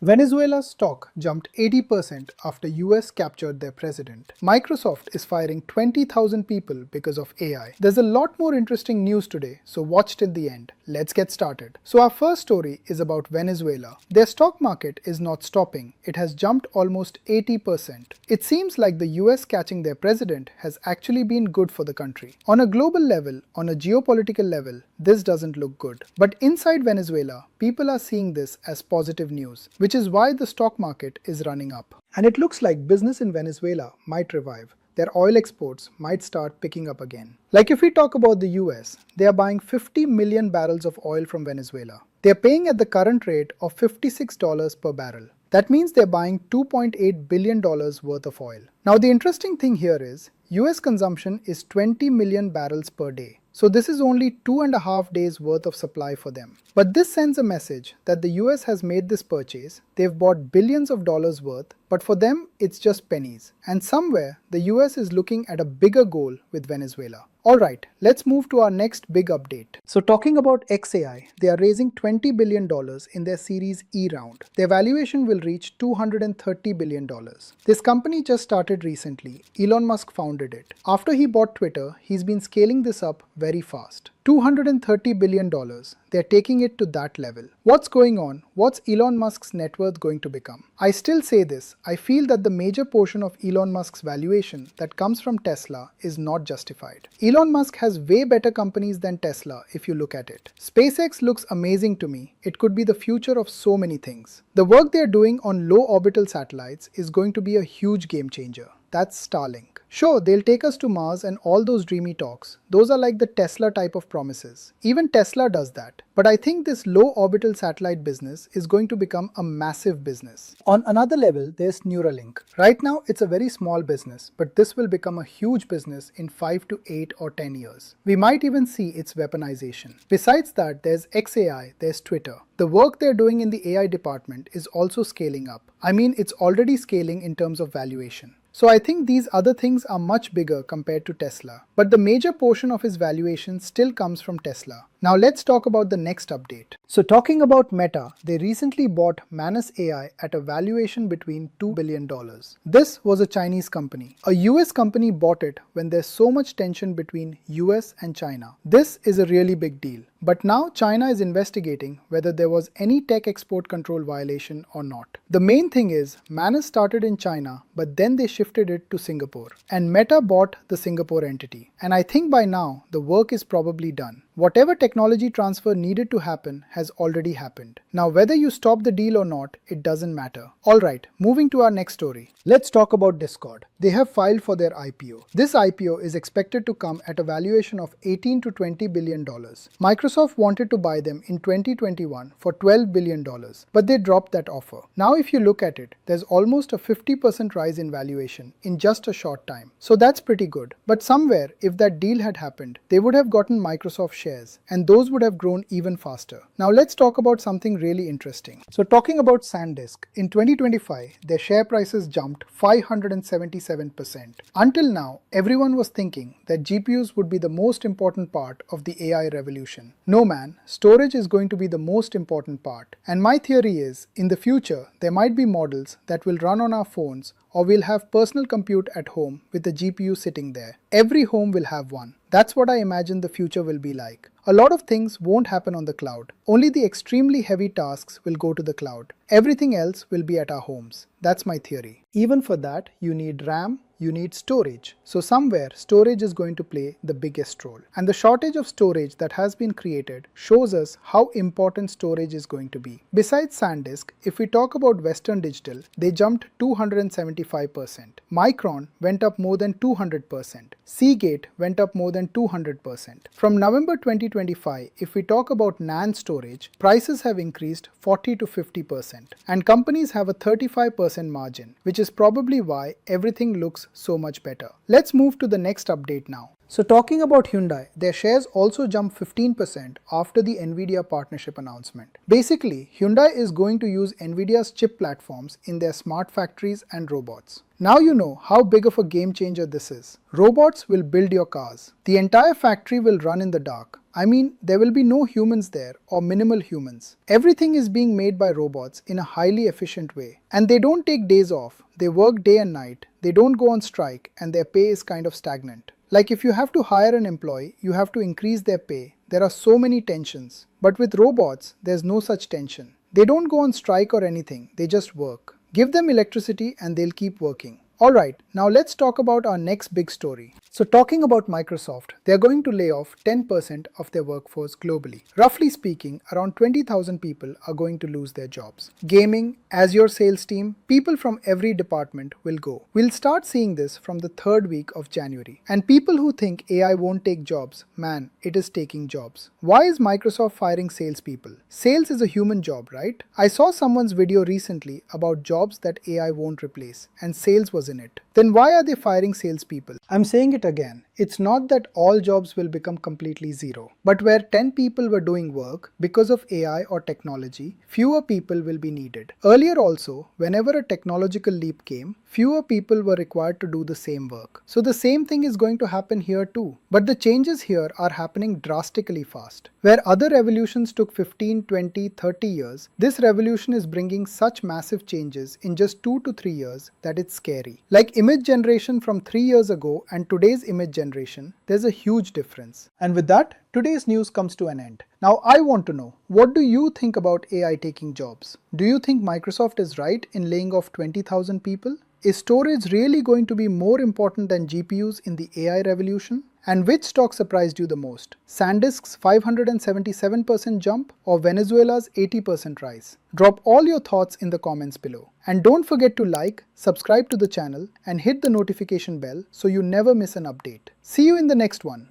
Venezuela's stock jumped 80% after US captured their president. Microsoft is firing 20,000 people because of AI. There's a lot more interesting news today, so watch till the end. Let's get started. So our first story is about Venezuela. Their stock market is not stopping. It has jumped almost 80%. It seems like the US catching their president has actually been good for the country. On a global level, on a geopolitical level, this doesn't look good. But inside Venezuela, people are seeing this as positive news, which is why the stock market is running up. And it looks like business in Venezuela might revive. Their oil exports might start picking up again. Like if we talk about the US, they are buying 50 million barrels of oil from Venezuela. They are paying at the current rate of $56 per barrel. That means they're buying $2.8 billion worth of oil. Now the interesting thing here is, US consumption is 20 million barrels per day. So this is only 2.5 days worth of supply for them. But this sends a message that the US has made this purchase, they've bought billions of dollars worth, but for them it's just pennies. And somewhere the US is looking at a bigger goal with Venezuela. Alright, let's move to our next big update. So talking about XAI, they are raising $20 billion in their Series E round. Their valuation will reach $230 billion. This company just started recently. Elon Musk founded it. After he bought Twitter, he's been scaling this up very fast. $230 billion. They're taking it to that level. What's going on? What's Elon Musk's net worth going to become? I still say this, I feel that the major portion of Elon Musk's valuation that comes from Tesla is not justified. Elon Musk has way better companies than Tesla if you look at it. SpaceX looks amazing to me. It could be the future of so many things. The work they're doing on low orbital satellites is going to be a huge game changer. That's Starlink. Sure, they'll take us to Mars and all those dreamy talks. Those are like the Tesla type of promises. Even Tesla does that. But I think this low orbital satellite business is going to become a massive business. On another level, there's Neuralink. Right now, it's a very small business, but this will become a huge business in 5 to 8 or 10 years. We might even see its weaponization. Besides that, there's XAI, there's Twitter. The work they're doing in the AI department is also scaling up. I mean, it's already scaling in terms of valuation. So I think these other things are much bigger compared to Tesla. But the major portion of his valuation still comes from Tesla. Now let's talk about the next update. So talking about Meta, they recently bought Manus AI at a valuation between $2 billion. This was a Chinese company. A US company bought it when there's so much tension between US and China. This is a really big deal. But now China is investigating whether there was any tech export control violation or not. The main thing is, Manus started in China, but then they shifted it to Singapore. And Meta bought the Singapore entity. And I think by now, the work is probably done. Whatever technology transfer needed to happen has already happened. Now whether you stop the deal or not, it doesn't matter. Alright, moving to our next story. Let's talk about Discord. They have filed for their IPO. This IPO is expected to come at a valuation of $18 to $20 billion. Microsoft wanted to buy them in 2021 for $12 billion, but they dropped that offer. Now if you look at it, there's almost a 50% rise in valuation in just a short time. So that's pretty good. But somewhere, if that deal had happened, they would have gotten Microsoft shares, and those would have grown even faster. Now let's talk about something really interesting. So talking about SanDisk, in 2025, their share prices jumped 577%. Until now, everyone was thinking that GPUs would be the most important part of the AI revolution. No man, storage is going to be the most important part. And my theory is, in the future, there might be models that will run on our phones, or we'll have personal compute at home with the GPU sitting there. Every home will have one. That's what I imagine the future will be like. A lot of things won't happen on the cloud. Only the extremely heavy tasks will go to the cloud. Everything else will be at our homes. That's my theory. Even for that, you need RAM, you need storage. So somewhere, storage is going to play the biggest role. And the shortage of storage that has been created shows us how important storage is going to be. Besides SanDisk, if we talk about Western Digital, they jumped 275%. Micron went up more than 200%. Seagate went up more than 200%. From November 2025, if we talk about NAND storage, prices have increased 40 to 50%. And companies have a 35% margin, which is probably why everything looks so much better. Let's move to the next update now. So talking about Hyundai, their shares also jumped 15% after the Nvidia partnership announcement. Basically, Hyundai is going to use Nvidia's chip platforms in their smart factories and robots. Now you know how big of a game changer this is. Robots will build your cars. The entire factory will run in the dark. I mean, there will be no humans there or minimal humans. Everything is being made by robots in a highly efficient way. And they don't take days off, they work day and night, they don't go on strike, and their pay is kind of stagnant. Like if you have to hire an employee, you have to increase their pay. There are so many tensions. But with robots, there's no such tension. They don't go on strike or anything, they just work. Give them electricity and they'll keep working. Alright, now let's talk about our next big story. So talking about Microsoft, they're going to lay off 10% of their workforce globally. Roughly speaking, around 20,000 people are going to lose their jobs. Gaming, Azure sales team, people from every department will go. We'll start seeing this from the third week of January. And people who think AI won't take jobs, man, it is taking jobs. Why is Microsoft firing salespeople? Sales is a human job, right? I saw someone's video recently about jobs that AI won't replace, and sales was in it. Then why are they firing salespeople? I'm saying it again. It's not that all jobs will become completely zero, but where 10 people were doing work, because of AI or technology, fewer people will be needed. Earlier also, whenever a technological leap came, fewer people were required to do the same work. So the same thing is going to happen here too. But the changes here are happening drastically fast. Where other revolutions took 15, 20, 30 years, this revolution is bringing such massive changes in just 2 to 3 years that it's scary. Like image generation from 3 years ago and today's image generation, there's a huge difference. And with that, today's news comes to an end. Now I want to know, what do you think about AI taking jobs? Do you think Microsoft is right in laying off 20,000 people? Is storage really going to be more important than GPUs in the AI revolution? And which stock surprised you the most? SanDisk's 577% jump or Venezuela's 80% rise? Drop all your thoughts in the comments below. And don't forget to like, subscribe to the channel and hit the notification bell so you never miss an update. See you in the next one.